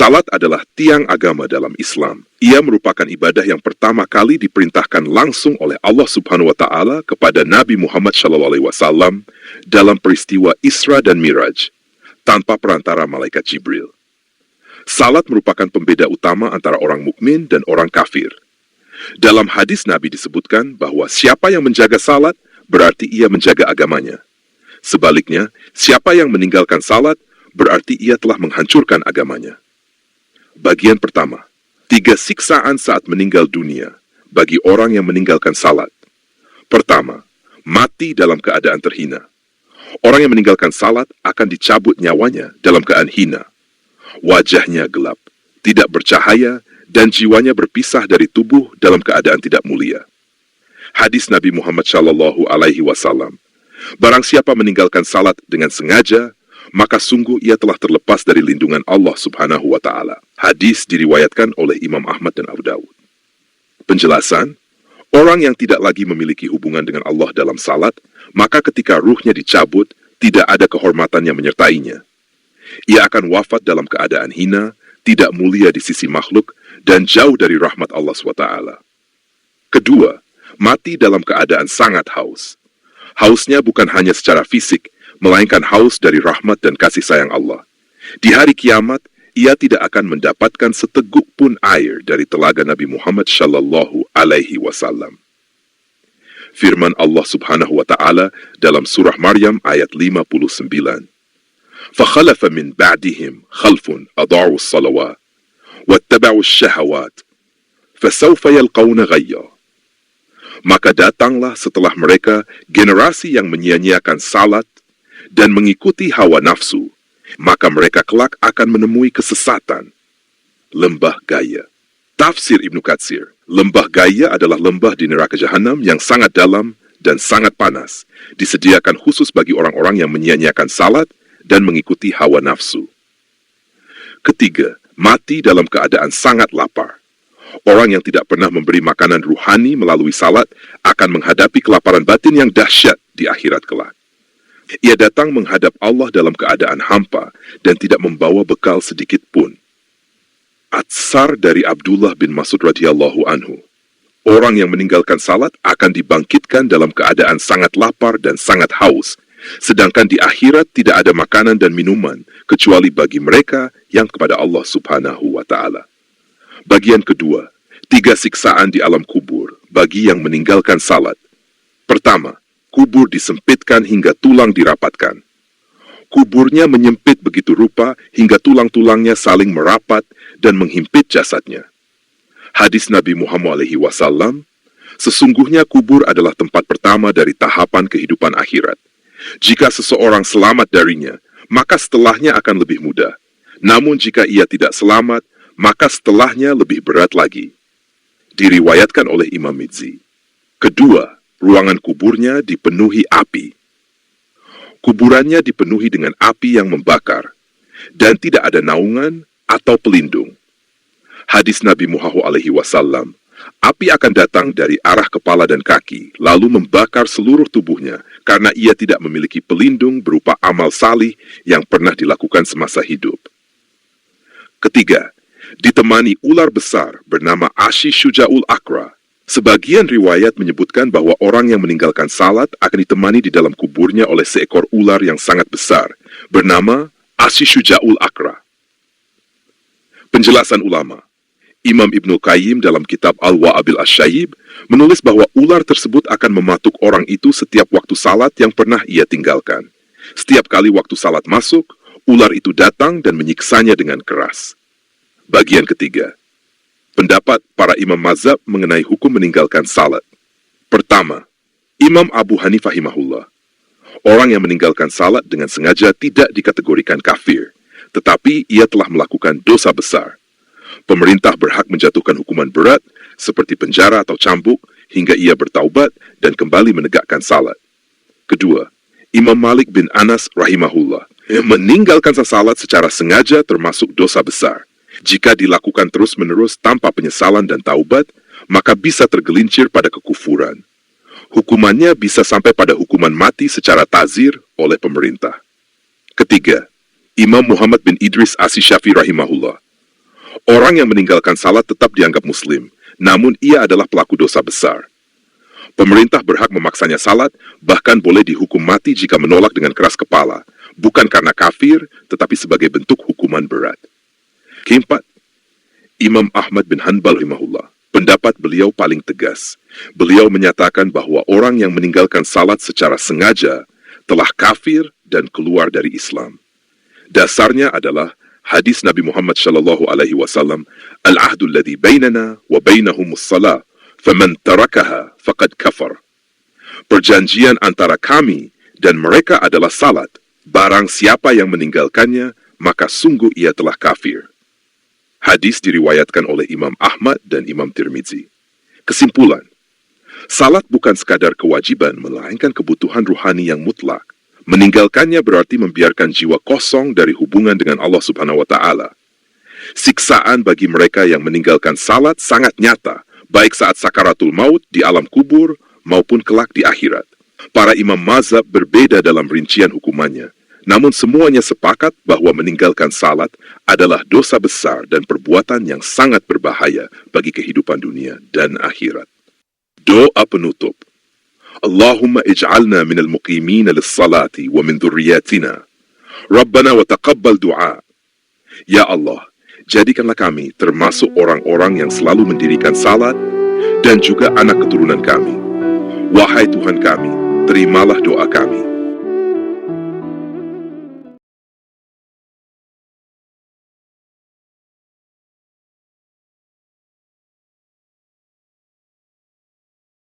Salat adalah tiang agama dalam Islam. Ia merupakan ibadah yang pertama kali diperintahkan langsung oleh Allah Subhanahu wa Ta'ala kepada Nabi Muhammad SAW dalam peristiwa Isra dan Miraj, tanpa perantara malaikat Jibril. Salat merupakan pembeda utama antara orang mukmin dan orang kafir. Dalam hadis Nabi disebutkan bahwa siapa yang menjaga salat, berarti ia menjaga agamanya. Sebaliknya, siapa yang meninggalkan salat, berarti ia telah menghancurkan agamanya. Bagian pertama, 3 siksaan saat meninggal dunia bagi orang yang meninggalkan salat. Pertama, mati dalam keadaan terhina. Orang yang meninggalkan salat akan dicabut nyawanya dalam keadaan hina. Wajahnya gelap, tidak bercahaya, dan jiwanya berpisah dari tubuh dalam keadaan tidak mulia. Hadis Nabi Muhammad SAW, barang siapa meninggalkan salat dengan sengaja, maka sungguh ia telah terlepas dari lindungan Allah Subhanahu wa Ta'ala. Hadis diriwayatkan oleh Imam Ahmad dan Abu Dawud. Penjelasan, orang yang tidak lagi memiliki hubungan dengan Allah dalam salat, maka ketika ruhnya dicabut, tidak ada kehormatan yang menyertainya. Ia akan wafat dalam keadaan hina, tidak mulia di sisi makhluk, dan jauh dari rahmat Allah SWT. Kedua, mati dalam keadaan sangat haus. Hausnya bukan hanya secara fisik, melainkan haus dari rahmat dan kasih sayang Allah. Di hari kiamat, ia tidak akan mendapatkan seteguk pun air dari telaga Nabi Muhammad SAW. Firman Allah Subhanahu wa Ta'ala dalam surah Maryam ayat 59. فَخَلَفَ مِنْ بَعْدِهِمْ خَلْفٌ أَضَاعُوا الصَّلَوَاتِ وَاتَّبَعُوا الشَّهَوَاتِ فَسَوْفَ يَلْقَوْنَ غَيًّا. Maka datanglah setelah mereka generasi yang menyia-nyiakan salat dan mengikuti hawa nafsu, maka mereka kelak akan menemui kesesatan. Lembah Gaya. Tafsir Ibnu Katsir, lembah Gaya adalah lembah di neraka Jahanam yang sangat dalam dan sangat panas, disediakan khusus bagi orang-orang yang menyia-nyiakan salat dan mengikuti hawa nafsu. Ketiga, mati dalam keadaan sangat lapar. Orang yang tidak pernah memberi makanan ruhani melalui salat akan menghadapi kelaparan batin yang dahsyat di akhirat kelak. Ia datang menghadap Allah dalam keadaan hampa dan tidak membawa bekal sedikit pun. Atsar dari Abdullah bin Mas'ud radhiyallahu anhu. Orang yang meninggalkan salat akan dibangkitkan dalam keadaan sangat lapar dan sangat haus, sedangkan di akhirat tidak ada makanan dan minuman kecuali bagi mereka yang kepada Allah Subhanahu wa Ta'ala. Bagian kedua, 3 siksaan di alam kubur bagi yang meninggalkan salat. Pertama, kubur disempitkan hingga tulang dirapatkan. Kuburnya menyempit begitu rupa hingga tulang-tulangnya saling merapat dan menghimpit jasadnya. Hadis Nabi Muhammad SAW, sesungguhnya kubur adalah tempat pertama dari tahapan kehidupan akhirat. Jika seseorang selamat darinya, maka setelahnya akan lebih mudah. Namun jika ia tidak selamat, maka setelahnya lebih berat lagi. Diriwayatkan oleh Imam Mizzi. Kedua, ruangan kuburnya dipenuhi api. Kuburannya dipenuhi dengan api yang membakar, dan tidak ada naungan atau pelindung. Hadis Nabi Muhammad SAW, api akan datang dari arah kepala dan kaki, lalu membakar seluruh tubuhnya, karena ia tidak memiliki pelindung berupa amal salih yang pernah dilakukan semasa hidup. Ketiga, ditemani ular besar bernama Ashi Syuja'ul Akra. Sebagian riwayat menyebutkan bahwa orang yang meninggalkan salat akan ditemani di dalam kuburnya oleh seekor ular yang sangat besar, bernama Ashi Syuja'ul Akra. Penjelasan ulama, Imam Ibnu Qayyim dalam kitab Al-Wa'abil Asy-Syaib menulis bahwa ular tersebut akan mematuk orang itu setiap waktu salat yang pernah ia tinggalkan. Setiap kali waktu salat masuk, ular itu datang dan menyiksanya dengan keras. Bagian ketiga, pendapat para imam mazhab mengenai hukum meninggalkan salat. Pertama, Imam Abu Hanifah rahimahullah. Orang yang meninggalkan salat dengan sengaja tidak dikategorikan kafir, tetapi ia telah melakukan dosa besar. Pemerintah berhak menjatuhkan hukuman berat seperti penjara atau cambuk hingga ia bertaubat dan kembali menegakkan salat. Kedua, Imam Malik bin Anas rahimahullah. Meninggalkan salat secara sengaja termasuk dosa besar. Jika dilakukan terus-menerus tanpa penyesalan dan taubat, maka bisa tergelincir pada kekufuran. Hukumannya bisa sampai pada hukuman mati secara ta'zir oleh pemerintah. Ketiga, Imam Muhammad bin Idris As-Syafi'i rahimahullah. Orang yang meninggalkan salat tetap dianggap muslim, namun ia adalah pelaku dosa besar. Pemerintah berhak memaksanya salat, bahkan boleh dihukum mati jika menolak dengan keras kepala, bukan karena kafir, tetapi sebagai bentuk hukuman berat. Keempat, Imam Ahmad bin Hanbal rahimahullah. Pendapat beliau paling tegas. Beliau menyatakan bahwa orang yang meninggalkan salat secara sengaja telah kafir dan keluar dari Islam. Dasarnya adalah hadis Nabi Muhammad sallallahu alaihi wasallam, "Al-ahdu alladhi bainana wa bainahumus salah, faman tarakaha faqad kafar." Perjanjian antara kami dan mereka adalah salat. Barang siapa yang meninggalkannya, maka sungguh ia telah kafir. Hadis diriwayatkan oleh Imam Ahmad dan Imam Tirmizi. Kesimpulan, salat bukan sekadar kewajiban, melainkan kebutuhan ruhani yang mutlak. Meninggalkannya berarti membiarkan jiwa kosong dari hubungan dengan Allah Subhanahu wa Ta'ala. Siksaan bagi mereka yang meninggalkan salat sangat nyata, baik saat sakaratul maut di alam kubur maupun kelak di akhirat. Para imam mazhab berbeda dalam rincian hukumannya. Namun semuanya sepakat bahwa meninggalkan salat adalah dosa besar dan perbuatan yang sangat berbahaya bagi kehidupan dunia dan akhirat. Doa penutup. Allahumma ij'alna minal muqimina lis-salati wa min dhurriyyatina. Rabbana wa taqabbal du'a. Ya Allah, jadikanlah kami termasuk orang-orang yang selalu mendirikan salat dan juga anak keturunan kami. Wahai Tuhan kami, terimalah doa kami.